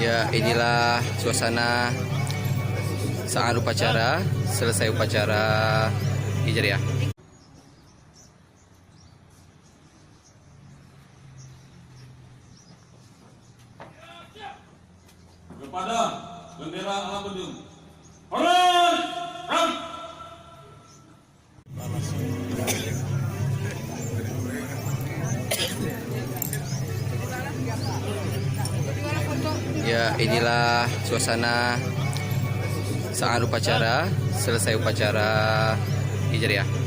Ya, inilah suasana saat upacara, selesai upacara Hijriah. Kepada bendera Alamandung. Hormat! Ram! Ya, inilah suasana saat upacara, selesai upacara Hijriah.